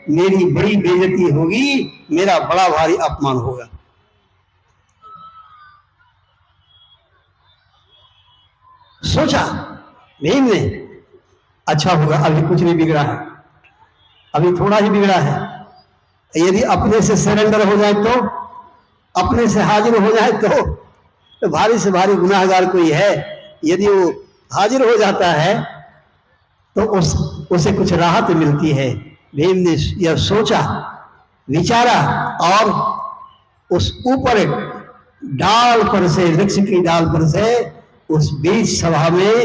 मेरी बड़ी बेइज्जती होगी, मेरा बड़ा भारी अपमान होगा। सोचा भीम ने, अच्छा होगा अभी कुछ नहीं बिगड़ा है, अभी थोड़ा ही बिगड़ा है, यदि अपने से सरेंडर हो जाए तो, अपने से हाजिर हो जाए तो भारी से भारी गुनाहगार कोई है, यदि वो हाजिर हो जाता है तो उसे कुछ राहत मिलती है। भीम ने यह सोचा, विचारा और उस ऊपर डाल पर से, वृक्ष की डाल पर से उस बीच सभा में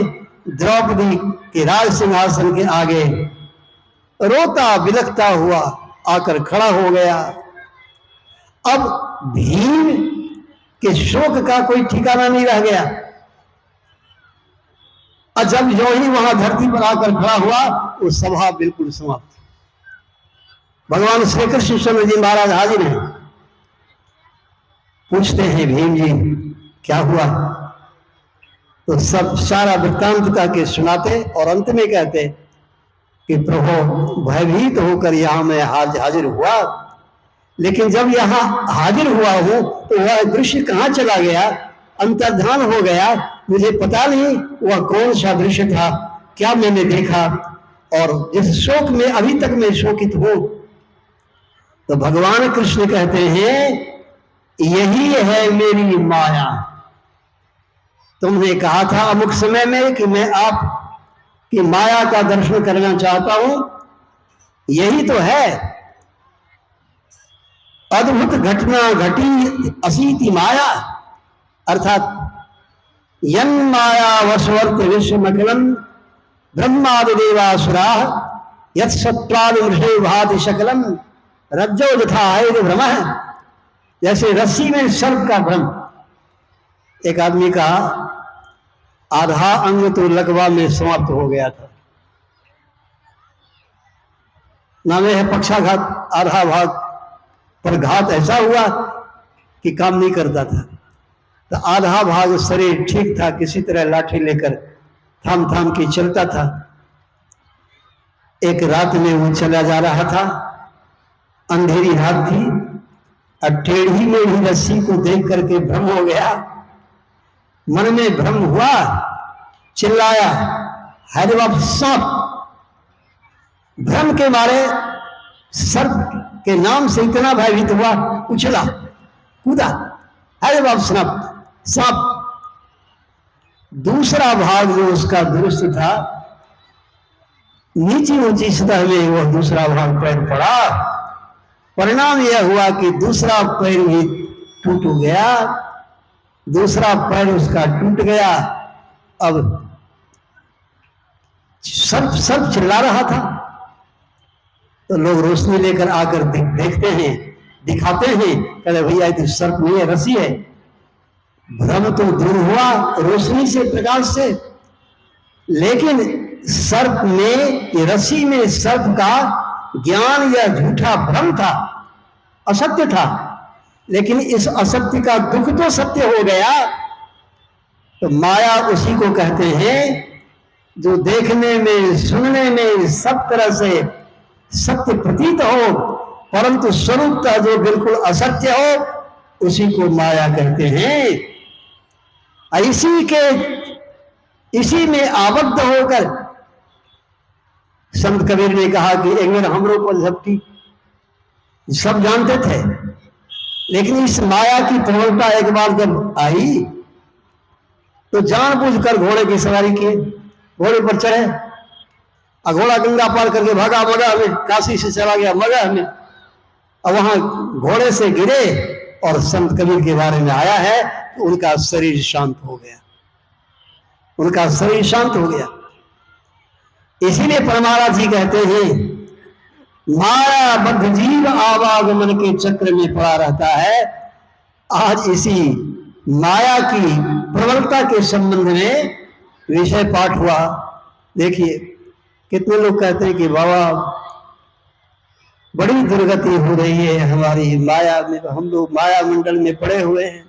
द्रौपदी के राज सिंहासन के आगे रोता बिलखता हुआ आकर खड़ा हो गया। अब भीम के शोक का कोई ठिकाना नहीं रह गया, और जब जो ही वहां धरती पर आकर खड़ा हुआ वो सभा बिल्कुल समाप्त। भगवान श्री कृष्ण चंद्र जी महाराज हाजिर हैं, पूछते हैं भीम जी क्या हुआ, तो सब सारा वृत्तांत का के सुनाते और अंत में कहते कि प्रभु भयभीत होकर यहां मैं हाजिर हुआ, लेकिन जब यहां हाजिर हुआ हूं तो वह दृश्य कहां चला गया, अंतर्धान हो गया, मुझे पता नहीं वह कौन सा दृश्य था, क्या मैंने देखा, और जिस शोक में अभी तक मैं शोकित हूं। तो भगवान कृष्ण कहते हैं यही है मेरी माया। तुमने कहा था अमुक समय में कि मैं आपकी माया का दर्शन करना चाहता हूं, यही तो है। अद्भुत घटना घटी असीति माया, अर्थात यन माया वशवर्त विश्वमखिलम ब्रह्मादि देवासुरा यत् सत्त्वादि मृषे भाति शकलम रज्जो यथा हैर भ्रम। जैसे रस्सी में सर्प का भ्रम, एक आदमी का आधा अंग तो लकवा में समाप्त हो गया था, नामे है पक्षाघात, आधा भाग पर घात ऐसा हुआ कि काम नहीं करता था, तो आधा भाग शरीर ठीक था, किसी तरह लाठी लेकर थाम थाम के चलता था। एक रात में वो चला जा रहा था, अंधेरी रात थी, अब टेढ़ी में ही रस्सी को देख करके भ्रम हो गया, मन में भ्रम हुआ, चिल्लाया हरे बाप सांप। भ्रम के मारे सर्प के नाम से इतना भयभीत हुआ, उछला कूदा, हरे बाप सांप। दूसरा भाग जो उसका दुरुस्त था, नीची ऊंची सतह में वह दूसरा भाग पैर पड़ा, परिणाम यह हुआ कि दूसरा पैर भी टूट गया दूसरा पैर उसका टूट गया। अब सब चिल्ला रहा था, तो लोग रोशनी लेकर आकर देखते हैं, दिखाते हैं, कहते भैया ये तो सर्प नहीं है, रस्सी है। भ्रम तो दूर हुआ रोशनी से, प्रकाश से, लेकिन सर्प में, रस्सी में सर्प का ज्ञान या झूठा भ्रम था, असत्य था। लेकिन इस असत्य का दुख तो सत्य हो गया। तो माया उसी को कहते हैं जो देखने में, सुनने में सब तरह से सत्य प्रतीत हो, परंतु स्वरूपतः जो बिल्कुल असत्य हो, उसी को माया कहते हैं। इसी में आबद्ध होकर संत कबीर ने कहा कि एक बार हमरो पर झपटी, सब जानते थे, लेकिन इस माया की प्रबलता एक बार जब आई तो जानबूझकर घोड़े की सवारी किए, घोड़े पर चढ़े, घोड़ा गंगा पार करके भागा, मगा हमें, काशी से चला गया, मगा हमें। अब वहां घोड़े से गिरे और संत कबीर के बारे में आया है तो उनका शरीर शांत हो गया, उनका शरीर शांत हो गया। इसीलिए परमाराज जी कहते हैं माया बद्ध जीव आवागमन के चक्र में पड़ा रहता है। आज इसी माया की प्रबलता के संबंध में विषय पाठ हुआ। देखिए कितने लोग कहते हैं कि बाबा बड़ी दुर्गति हो रही है हमारी माया में, हम लोग माया मंडल में पड़े हुए हैं।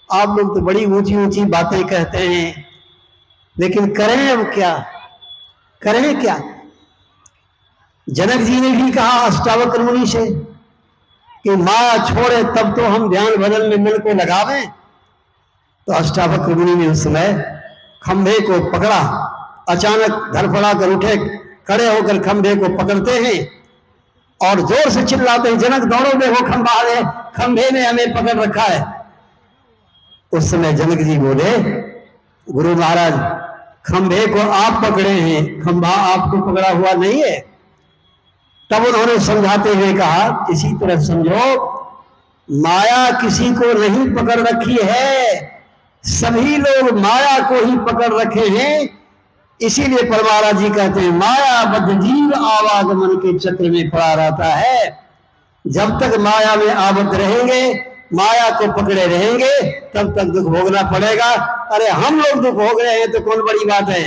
आप लोग तो बड़ी ऊंची ऊंची बातें कहते हैं, लेकिन करें अब क्या, करें क्या? जनक जी ने भी कहा अष्टावक्र मुनि से कि माया छोड़े तब तो हम ध्यान भजन में मन को लगावें। तो अष्टावक्र मुनि ने उस समय खंभे को पकड़ा, अचानक धड़फड़ा कर उठे, खड़े होकर खंभे को पकड़ते हैं और जोर से चिल्लाते हैं, जनक दौड़ो, देखो खंभा है, खंभे ने हमें पकड़ रखा है। उस समय जनक जी बोले गुरु महाराज खंभे को आप पकड़े हैं, खंभा आपको पकड़ा हुआ नहीं है। तब उन्होंने समझाते हुए कहा इसी तरह समझो, माया किसी को नहीं पकड़ रखी है, सभी लोग माया को ही पकड़ रखे हैं। इसीलिए परमाराज जी कहते हैं माया बद्ध जीव आवागमन के चक्र में पड़ा रहता है। जब तक माया में आबद्ध रहेंगे, माया को पकड़े रहेंगे, तब तक दुख भोगना पड़ेगा। अरे हम लोग दुख भोग रहे हैं तो कौन बड़ी बात है।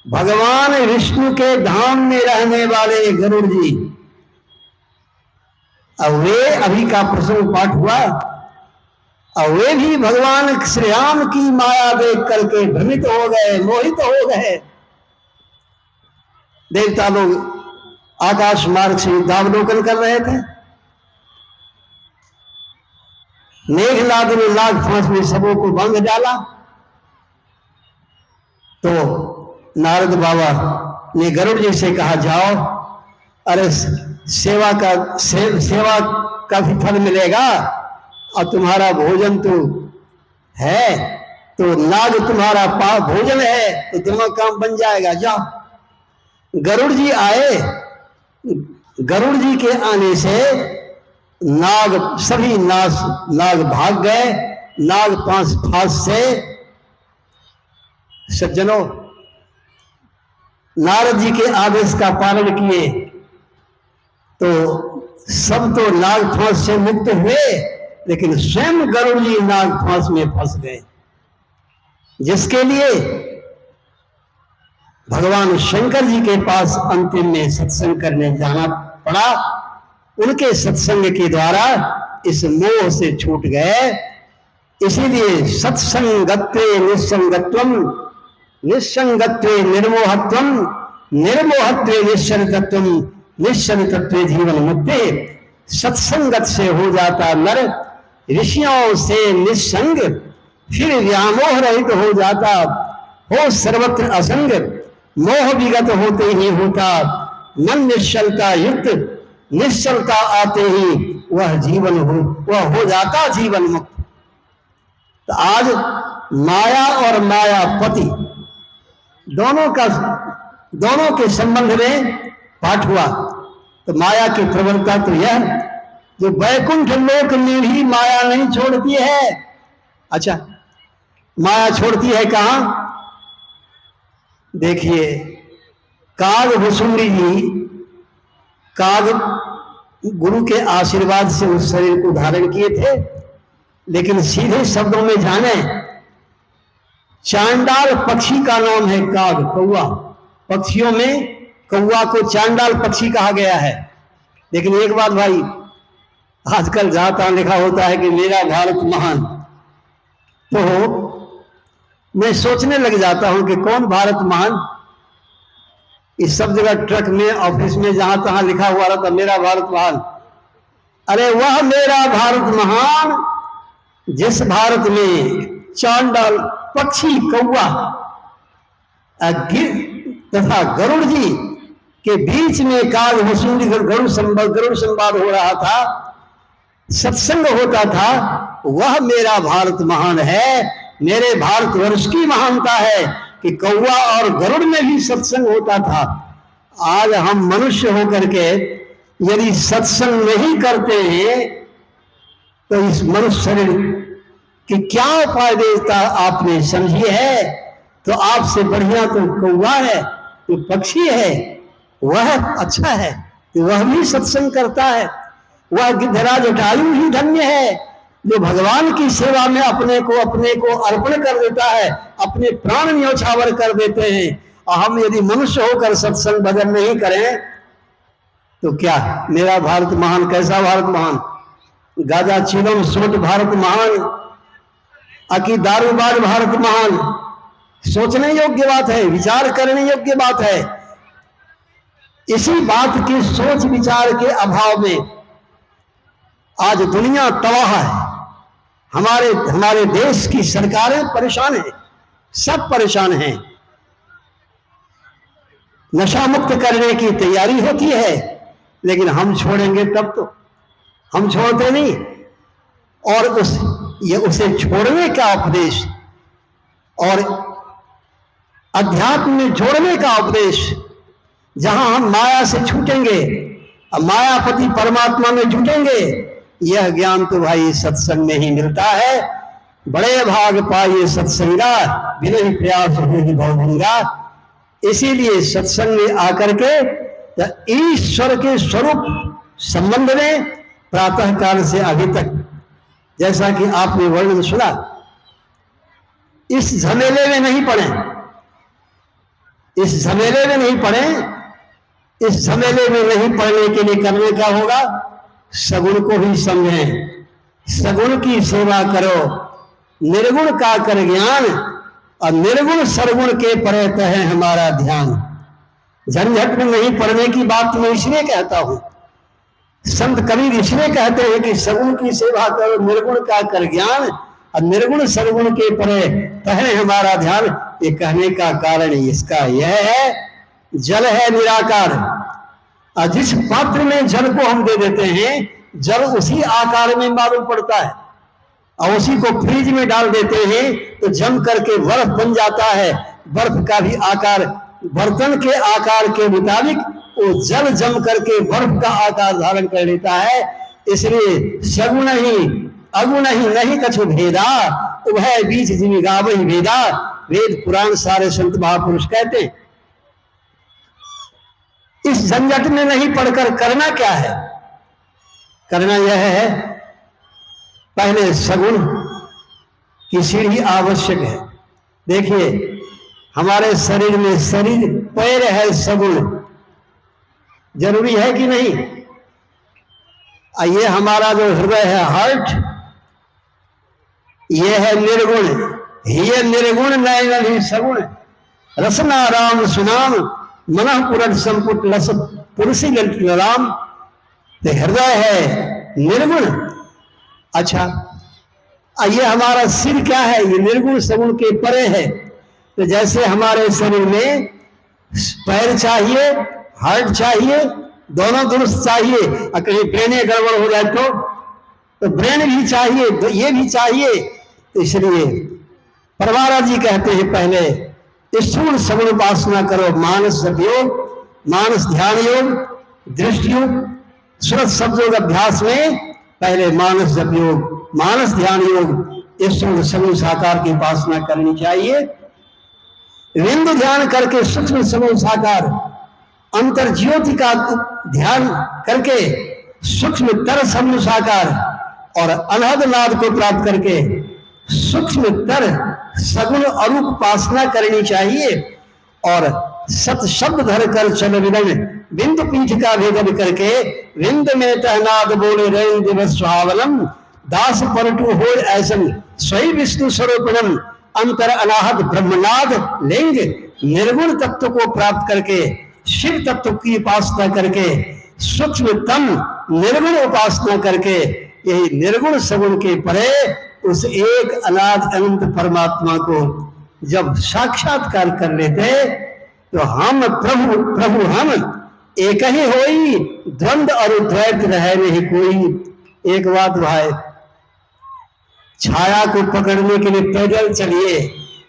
भगवान विष्णु के धाम में रहने वाले गरुड़ जी, अब वे अभी का प्रसंग पाठ हुआ, और वे भी भगवान श्री राम की माया देख करके भ्रमित हो गए, मोहित हो गए। देवता लोग आकाश मार्ग से युद्धावलोकन कर रहे थे, मेघनाद ने नाग फांस में सबों को बांध डाला। तो नारद बाबा ने गरुड़ जी से कहा जाओ, अरे सेवा का भी फल मिलेगा और तुम्हारा भोजन तो है, तो नाग तुम्हारा भोजन है तो तुम्हारा काम बन जाएगा, जाओ। गरुड़ जी आए, गरुड़ जी के आने से सभी नाग भाग गए। नाग फांस से सज्जनों नारद जी के आदेश का पालन किए तो सब तो नाग फांस से मुक्त हुए, लेकिन स्वयं गरुड़ जी नाग फांस में फंस गए, जिसके लिए भगवान शंकर जी के पास अंतिम में सत्संग करने जाना पड़ा। उनके सत्संग के द्वारा इस मोह से छूट गए। इसीलिए सत्संगत्वे निस्संगत्वम, निस्संगत्वे निर्मोहत्वम, निर्मोहत्वे निश्चलतत्वम, निश्चलतत्वे जीवन मुक्ति। सत्संगत से हो जाता नर ऋषियों से निस्संग, फिर व्यामोह रहित हो जाता, हो सर्वत्र असंग। मोह विगत होते ही होता मन निश्चलता युक्त, निश्चलता आते ही वह हो जाता जीवन मुक्त। तो आज माया और मायापति दोनों के संबंध में पाठ हुआ। तो माया की प्रबलता तो यह, जो वैकुंठ लोक में भी माया नहीं छोड़ती है, अच्छा, माया छोड़ती है कहां? देखिए, काग भुसुंडी जी, काग गुरु के आशीर्वाद से उस शरीर को धारण किए थे, लेकिन सीधे शब्दों में जाने, चांडाल पक्षी का नाम है काग, कौवा। पक्षियों में कौवा को चांडाल पक्षी कहा गया है। लेकिन एक बात भाई, आजकल जहां तहां लिखा होता है कि मेरा भारत महान, तो मैं सोचने लग जाता हूं कि कौन भारत महान? इस सब जगह ट्रक में, ऑफिस में, जहां तहां लिखा हुआ रहता मेरा भारत महान। अरे वह मेरा भारत महान जिस भारत में चांडाल पक्षी, कौवा तथा गरुड़ जी के बीच में काग भुसुंडी गरुड़ संवाद हो रहा था, सत्संग होता था, वह मेरा भारत महान है। मेरे भारतवर्ष की महानता है कि कौवा और गरुड़ में भी सत्संग होता था। आज हम मनुष्य होकर के यदि सत्संग नहीं करते हैं तो इस मनुष्य शरीर की क्या उपाय देता आपने समझी है? तो आपसे बढ़िया तो कौवा है, तो पक्षी है, वह अच्छा है, तो वह भी सत्संग करता है। वह गिद्धराज जटायु ही धन्य है जो भगवान की सेवा में अपने को अर्पण कर देता है, अपने प्राण न्यौछावर कर देते हैं। और हम यदि मनुष्य होकर सत्संग भजन नहीं करें तो क्या? मेरा भारत महान, कैसा भारत महान? गाजा चिलम सोट भारत महान, अकी दारूबाज भारत महान। सोचने योग्य बात है, विचार करने योग्य बात है। इसी बात की सोच विचार के अभाव में आज दुनिया तबाह है। हमारे देश की सरकारें परेशान हैं, सब परेशान हैं। नशा मुक्त करने की तैयारी होती है, लेकिन हम छोड़ेंगे तब तो, हम छोड़ते नहीं। और उसे छोड़ने का उपदेश और अध्यात्म में जोड़ने का उपदेश, जहां हम माया से छूटेंगे और मायापति परमात्मा में जुटेंगे, यह ज्ञान तो भाई सत्संग में ही मिलता है। बड़े भाग पाइए सत्संगा, बिना प्रयास होगी भवभंगा। इसीलिए सत्संग में आकर के ईश्वर के स्वरूप संबंध में प्रातः काल से अभी तक, जैसा कि आपने वर्णन सुना, इस झमेले में नहीं पड़े, इस झमेले में नहीं पड़े। इस झमेले में नहीं पड़ने के लिए करने क्या होगा? सगुण को ही समझें, सगुण की सेवा करो, निर्गुण का कर ज्ञान, और निर्गुण सरगुण के परेत है हमारा ध्यान। झंझट में नहीं पड़ने की बात मैं इसलिए कहता हूं, संत कबीर इसलिए कहते हैं कि सगुण की सेवा करो, निर्गुण का कर ज्ञान, और निर्गुण सरगुण के परे तहे हमारा ध्यान। ये कहने का कारण इसका यह है, जल है निराकार, और जिस पात्र में जल को हम दे देते हैं, जल उसी आकार में मालूम पड़ता है, और उसी को फ्रिज में डाल देते हैं तो जम करके बर्फ बन जाता है। बर्फ का भी आकार बर्तन के आकार के मुताबिक वो जल जम करके बर्फ का आकार धारण कर लेता है। इसलिए सगुण ही अगुण ही नहीं कछु भेदा, उभय बीच जिमि गावहि भेदा। वेद पुराण सारे संत महापुरुष कहते हैं। इस झंझट में नहीं पढ़कर करना क्या है? करना यह है, पहले सगुण की सीढ़ी आवश्यक है। देखिए, हमारे शरीर में शरीर पैर है, सगुण जरूरी है कि नहीं? ये हमारा जो हृदय है, हार्ट, ये है निर्गुण। ये निर्गुण नयन ही सगुण, रसना राम सुनाम, मन पुरट संपुट लस पुरुषी राम। तो हृदय है निर्गुण। अच्छा, ये हमारा सिर क्या है? ये निर्गुण सगुण के परे है। तो जैसे हमारे शरीर में पैर चाहिए, हार्ट चाहिए, दोनों दुरुस्त चाहिए, और कहीं ब्रेन गड़बड़ हो जाए तो ब्रेन भी चाहिए, तो ये भी चाहिए। तो इसलिए परवारा जी कहते हैं, पहले स्थूल सगुण उपासना करो, मानस जप योग, मानस ध्यान योग, दृष्टि योग, सूरत शब्द योग अभ्यास में पहले मानस जप योग, मानस ध्यान योग, इस सगुण साकार की उपासना करनी चाहिए। विंद ध्यान करके सूक्ष्म सगुण साकार अंतर ज्योति का ध्यान करके सूक्ष्म तर सगुण साकार और अनहद नाद को प्राप्त करके सूक्ष्म तर सगुण अरूप उपासना करनी चाहिए। और सत शब्द धर कर चल विदन बिंद पीठ का भेदन करके विंद में तहनाद बोले रैन दिवस सुहावनम दास परटु हो ऐसन स्वयं विष्णु स्वरूपनम अंतर अनाहत ब्रह्मनाद लिंग निर्गुण तत्व को प्राप्त करके शिव तत्व की उपासना करके सूक्ष्मतम निर्गुण उपासना करके यही निर्गुण सगुण के परे उस एक अनाद अनंत परमात्मा को जब साक्षात्कार कर लेते तो हम प्रभु हम एक ही होई द्वंद्व और द्वैत रहे नहीं कोई। एक बात भाई, छाया को पकड़ने के लिए पैदल चलिए,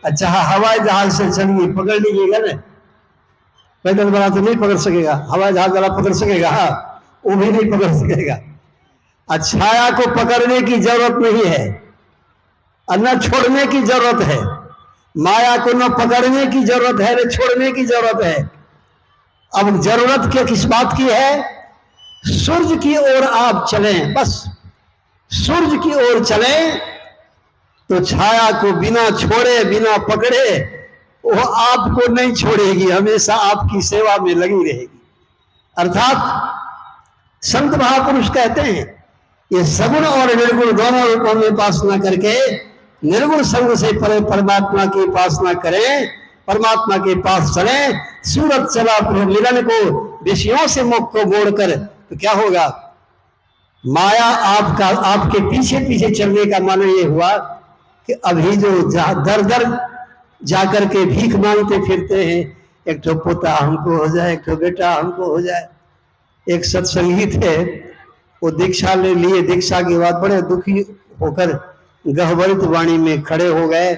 अच्छा हवाई जहाज से चलिए, पकड़ लीजिएगा ना। पैदल वाला तो नहीं पकड़ सकेगा, हवाई जहाज वाला पकड़ सकेगा, वो भी नहीं पकड़ सकेगा। छाया को पकड़ने की जरूरत नहीं है और न छोड़ने की जरूरत है। माया को न पकड़ने की जरूरत है न छोड़ने की जरूरत है। अब जरूरत क्या किस बात की है? सूर्य की ओर आप चलें, बस सूर्य की ओर चलें तो छाया को बिना छोड़े बिना पकड़े वो आपको नहीं छोड़ेगी, हमेशा आपकी सेवा में लगी रहेगी। अर्थात संत महापुरुष कहते हैं ये सगुण और निर्गुण दोनों रूपों में उपासना करके निर्गुण संग से परे परमात्मा की उपासना करें, परमात्मा के पास चलें। सूरत चला मिलन को विषयों से मुख को मोड़कर तो क्या होगा? माया आपका आपके पीछे पीछे चलने का मानो ये हुआ कि अभी जो दर दर जाकर के भीख मांगते फिरते हैं, एक तो पोता हमको हो जाए, एक तो बेटा हमको हो जाए। एक सत्संगी थे, वो दीक्षा ले लिए, दीक्षा के बाद बड़े दुखी होकर गहवरित वाणी में खड़े हो गए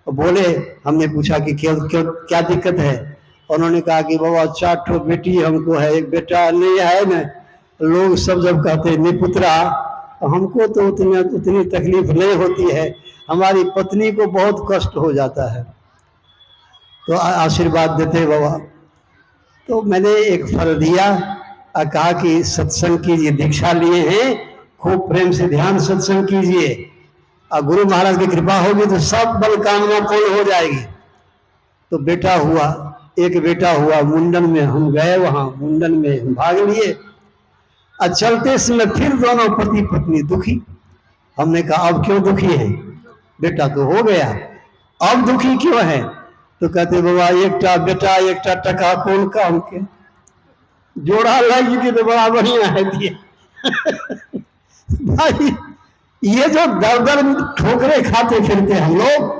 और बोले, हमने पूछा कि क्या दिक्कत है? उन्होंने कहा कि बाबा 4 ठो बेटी हमको है, एक बेटा नहीं है ना। लोग सब जब कहते निपुत्रा, हमको तो उतनी तकलीफ नहीं होती है, हमारी पत्नी को बहुत कष्ट हो जाता है, तो आशीर्वाद देते बाबा। तो मैंने एक फल दिया और कहा कि सत्संग कीजिए, दीक्षा लिए हैं, खूब प्रेम से ध्यान सत्संग कीजिए और गुरु महाराज की कृपा होगी तो सब बल कामना पूर्ण हो जाएगी। तो बेटा हुआ, एक बेटा हुआ मुंडन में, हम गए वहां मुंडन में हम भाग लिए और चलते समय फिर दोनों पति पत्नी दुखी। हमने कहा अब क्यों दुखी है? बेटा तो हो गया, अब दुखी क्यों है? तो कहते बाबा एकटा बेटा एकटा टका कौन काम के, जोड़ा लगी तो बड़ा बढ़िया है दिए। भाई ये जो दर दर ठोकरे खाते फिरते हम लोग,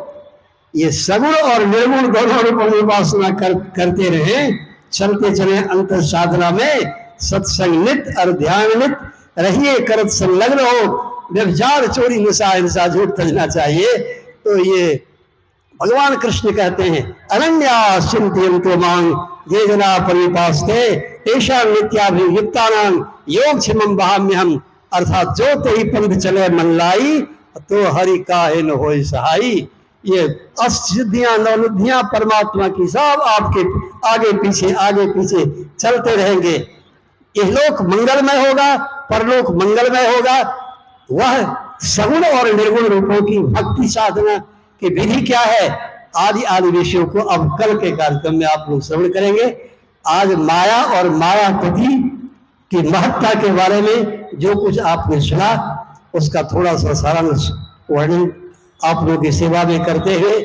ये सगुण और निर्गुण दोनों रूपों में उपासना करते रहे, चलते चले अंतर साधना में सत्संग नित और ध्यान नित रहिए, करत संलग्न हो, व्यभिचार चोरी नशा हिंसा झूठ तजना चाहिए। तो ये भगवान कृष्ण कहते हैं अनन्या चिंतयन्तो मां ये जना परिपास्ते तेषां नित्याभियुक्तानां योग क्षमं वहाम्यहम्। अर्थात जो तेहि पंथ चले मन लाई तो हरि काहे न होय सहाई। ये अष्टसिद्धियां नवनिधियां परमात्मा की सब आपके आगे पीछे चलते रहेंगे। इहलोक मंगलमय होगा, परलोक मंगलमय होगा। वह सगुण और निर्गुण रूपों की भक्ति साधना की विधि क्या है, आदि विषयों को अब कल के कार्यक्रम में आप लोग श्रवण करेंगे। आज माया और मायापति की महत्ता के बारे में जो कुछ आपने सुना उसका थोड़ा सा सारांश वर्णन आप लोगों की सेवा में करते हुए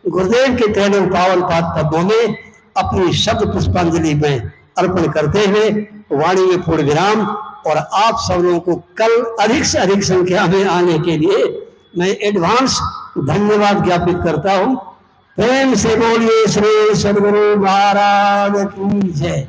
गुरुदेव के कहने पावन पाद पद्मों में अपनी शब्द पुष्पांजलि में अर्पण करते हुए वाणी में पूर्ण विराम। और आप सब लोगों को कल अधिक से अधिक संख्या में आने के लिए मैं एडवांस धन्यवाद ज्ञापित करता हूं। प्रेम से बोलिए श्री सद्गुरु महाराज की जय।